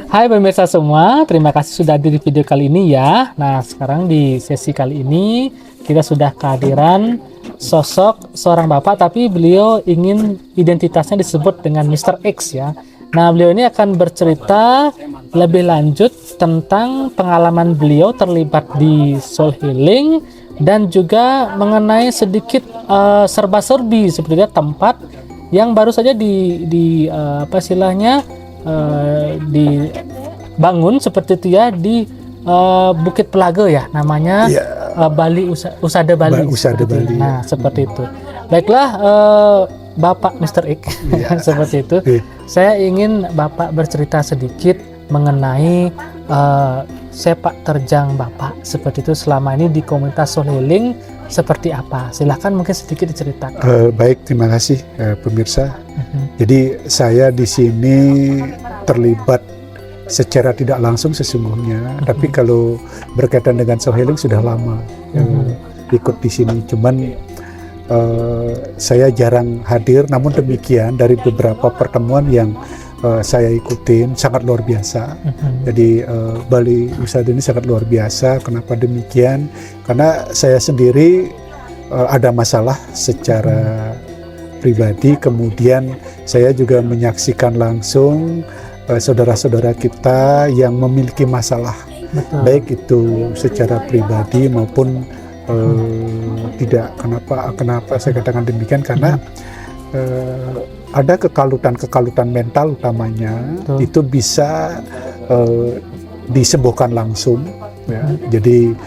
Hai pemirsa semua, terima kasih sudah hadir di video kali ini ya. Nah, sekarang di sesi kali ini kita sudah kehadiran sosok seorang bapak, tapi beliau ingin identitasnya disebut dengan Mr. X ya. Nah, beliau ini akan bercerita lebih lanjut tentang pengalaman beliau terlibat di soul healing dan juga mengenai sedikit serba-serbi seperti tempat yang baru saja apa istilahnya dibangun seperti itu ya di Bukit Pelago ya namanya Ya, Bali Usada Bali. Usada Bali. Nah, seperti itu. Baiklah, Bapak Mr. X Ya. seperti itu. Saya ingin Bapak bercerita sedikit mengenai sepak terjang Bapak seperti itu selama ini di komunitas soul healing seperti apa. Silahkan mungkin sedikit diceritakan. Baik, terima kasih pemirsa. Jadi saya di sini terlibat secara tidak langsung sesungguhnya, tapi kalau berkaitan dengan soul healing sudah lama ikut di sini. Cuman saya jarang hadir, namun demikian dari beberapa pertemuan yang saya ikutin sangat luar biasa. Jadi Bali Usada ini sangat luar biasa. Kenapa demikian? Karena saya sendiri ada masalah secara pribadi, kemudian saya juga menyaksikan langsung saudara-saudara kita yang memiliki masalah. Betul. Baik itu secara pribadi maupun tidak. Kenapa saya katakan demikian? Karena ada kekalutan mental utamanya. Betul. Itu bisa disembuhkan langsung ya. Jadi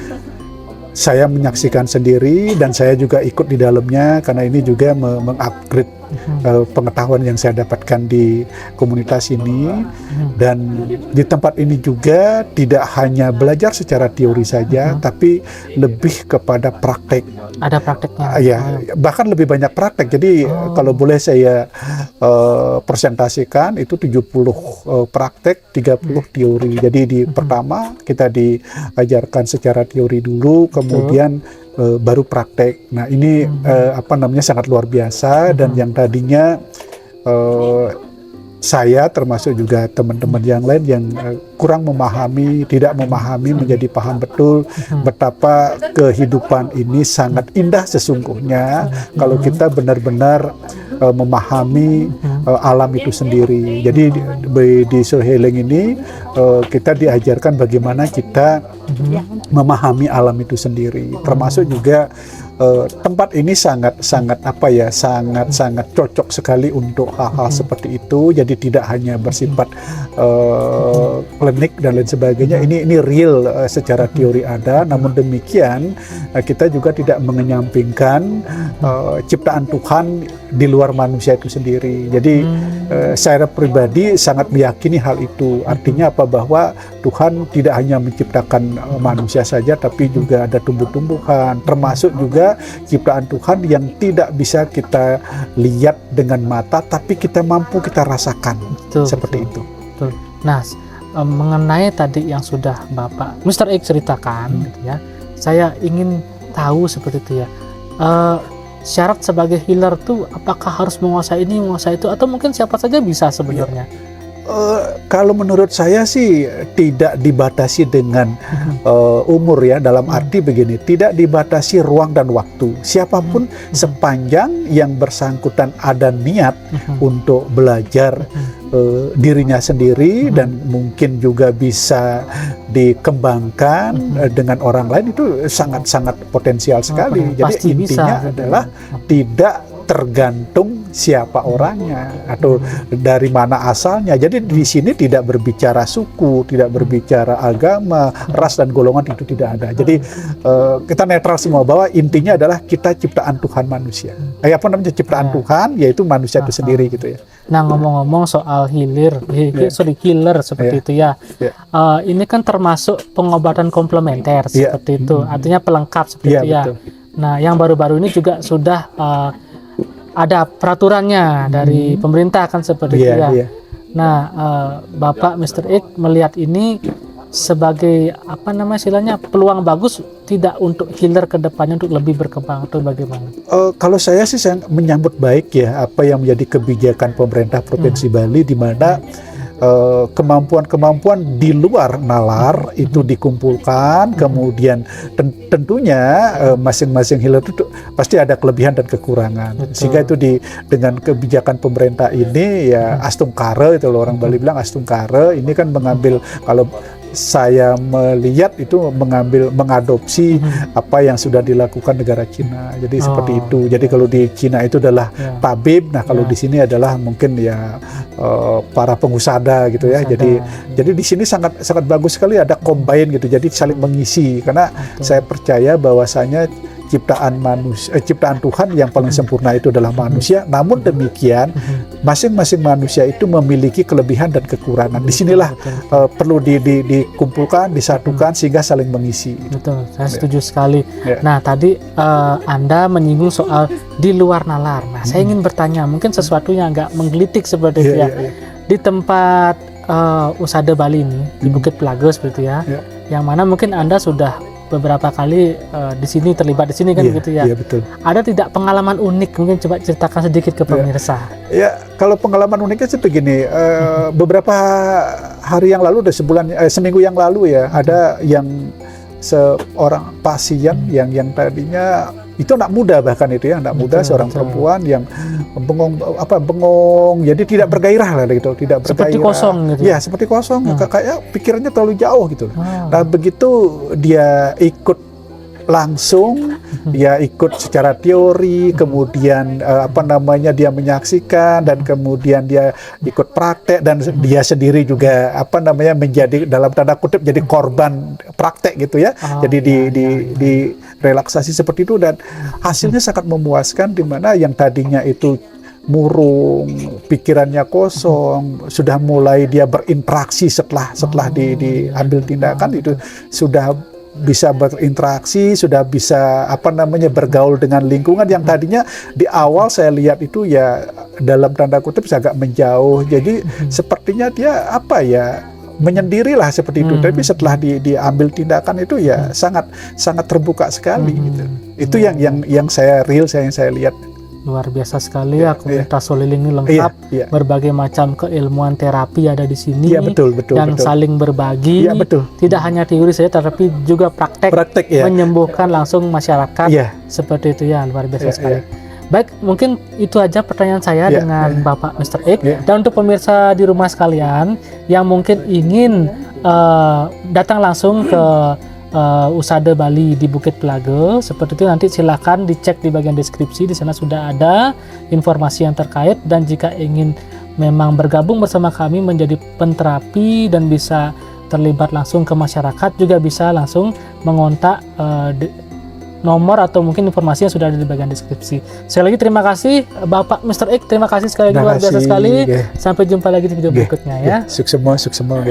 saya menyaksikan sendiri dan saya juga ikut di dalamnya karena ini juga mengupgrade pengetahuan yang saya dapatkan di komunitas ini. Dan di tempat ini juga tidak hanya belajar secara teori saja, tapi lebih kepada praktek. Ada prakteknya. Ya, bahkan lebih banyak praktek. Jadi kalau boleh saya presentasikan itu 70 praktek, 30 teori. Jadi di pertama kita diajarkan secara teori dulu, kemudian baru praktek. Nah, ini sangat luar biasa. Dan yang tadinya saya termasuk juga teman-teman yang lain yang kurang memahami, tidak memahami, menjadi paham betul betapa kehidupan ini sangat indah sesungguhnya kalau kita benar-benar memahami alam itu sendiri. Jadi di soul healing ini kita diajarkan bagaimana kita memahami alam itu sendiri, termasuk juga tempat ini sangat cocok sekali untuk hal-hal seperti itu. Jadi tidak hanya bersifat klinik dan lain sebagainya. Ini real secara teori ada. Namun demikian kita juga tidak mengenyampingkan ciptaan Tuhan di luar manusia itu sendiri. Jadi saya pribadi sangat meyakini hal itu. Artinya apa? Bahwa Tuhan tidak hanya menciptakan manusia saja, tapi juga ada tumbuh-tumbuhan, termasuk juga ciptaan Tuhan yang tidak bisa kita lihat dengan mata, tapi kita mampu kita rasakan. Seperti itu. Betul. Nah, mengenai tadi yang sudah Bapak Mr. X ceritakan, gitu ya, saya ingin tahu seperti itu ya. Syarat sebagai healer tuh apakah harus menguasai ini, menguasai itu, atau mungkin siapa saja bisa sebenarnya? Kalau menurut saya sih tidak dibatasi dengan umur ya, dalam arti begini, tidak dibatasi ruang dan waktu. Siapapun sepanjang yang bersangkutan ada niat untuk belajar dirinya sendiri dan mungkin juga bisa dikembangkan dengan orang lain, itu sangat-sangat potensial sekali. Jadi intinya adalah tidak tergantung siapa orangnya atau dari mana asalnya. Jadi di sini tidak berbicara suku, tidak berbicara agama, ras dan golongan, itu tidak ada. Jadi kita netral semua, bahwa intinya adalah kita ciptaan Tuhan manusia. Ciptaan Tuhan yaitu manusia itu sendiri gitu ya. Nah, ngomong-ngomong soal healer seperti itu ya. Ini kan termasuk pengobatan komplementer seperti itu. Artinya pelengkap seperti itu ya. Nah, yang baru-baru ini juga sudah ada peraturannya dari pemerintah kan seperti itu ya. Nah, Bapak Mr. X melihat ini sebagai istilahnya peluang bagus tidak untuk healer ke depannya untuk lebih berkembang atau bagaimana? Kalau saya sih menyambut baik ya apa yang menjadi kebijakan pemerintah Provinsi Bali, di mana kemampuan-kemampuan di luar nalar itu dikumpulkan, kemudian tentunya masing-masing healer itu pasti ada kelebihan dan kekurangan. Betul. Sehingga itu dengan kebijakan pemerintah ini ya astungkare itu loh, orang Bali bilang astungkare, ini kan mengambil, kalau saya melihat itu mengadopsi apa yang sudah dilakukan negara Cina. Jadi seperti itu. Jadi kalau di Cina itu adalah tabib, nah kalau di sini adalah mungkin ya para pengusada gitu ya. Jadi di sini sangat sangat bagus sekali ada combine gitu. Jadi saling mengisi, karena saya percaya bahwasanya ciptaan Tuhan yang paling sempurna itu adalah manusia. Namun demikian, masing-masing manusia itu memiliki kelebihan dan kekurangan. Disinilah perlu dikumpulkan, disatukan sehingga saling mengisi. Betul, saya setuju sekali. Nah, tadi Anda menyinggung soal di luar nalar. Nah, saya ingin bertanya, mungkin sesuatu yang agak menggelitik seperti itu ya. Di tempat Usada Bali ini, di Bukit Pelago seperti itu ya, yang mana mungkin Anda sudah beberapa kali di sini terlibat di sini kan begitu ya. Iya, betul. Ada tidak pengalaman unik, mungkin coba ceritakan sedikit ke pemirsa. Ya, kalau pengalaman uniknya sih begini, beberapa hari yang lalu, seminggu yang lalu ya, ada yang seorang pasien yang tadinya itu anak muda, bahkan itu ya, anak muda, seorang perempuan yang bengong, jadi tidak bergairah lah gitu, tidak bergairah. Seperti kosong gitu. Ya, seperti kosong, kayak pikirannya terlalu jauh gitu. Nah, begitu dia ikut langsung, dia ikut secara teori, kemudian dia menyaksikan, dan kemudian dia ikut praktek, dan dia sendiri juga menjadi dalam tanda kutip jadi korban praktek gitu ya. Jadi di relaksasi seperti itu, dan hasilnya sangat memuaskan, di mana yang tadinya itu murung, pikirannya kosong, sudah mulai dia berinteraksi setelah diambil tindakan, itu sudah bisa berinteraksi, sudah bisa bergaul dengan lingkungan yang tadinya di awal saya lihat itu ya dalam tanda kutip agak menjauh. Jadi sepertinya dia menyendirilah seperti itu. Tapi setelah diambil tindakan itu ya sangat terbuka sekali gitu. Itu yang saya lihat. Luar biasa sekali ya, komunitas Soliling ini lengkap, berbagai macam keilmuan terapi ada di sini, betul, dan saling berbagi, tidak hanya teori saja, tapi juga praktek menyembuhkan langsung masyarakat, seperti itu ya, luar biasa sekali. Baik, mungkin itu aja pertanyaan saya dengan Bapak Mr. Ek. Dan untuk pemirsa di rumah sekalian yang mungkin ingin datang langsung ke Usada Bali di Bukit Pelago, seperti itu, nanti silakan dicek di bagian deskripsi, di sana sudah ada informasi yang terkait. Dan jika ingin memang bergabung bersama kami menjadi penterapi dan bisa terlibat langsung ke masyarakat, juga bisa langsung mengontak nomor atau mungkin informasi yang sudah ada di bagian deskripsi. Sekali lagi terima kasih Bapak Mr. Ek, terima kasih sekali lagi, luar biasa sekali. Sampai jumpa lagi di video berikutnya ya. Sukses semua.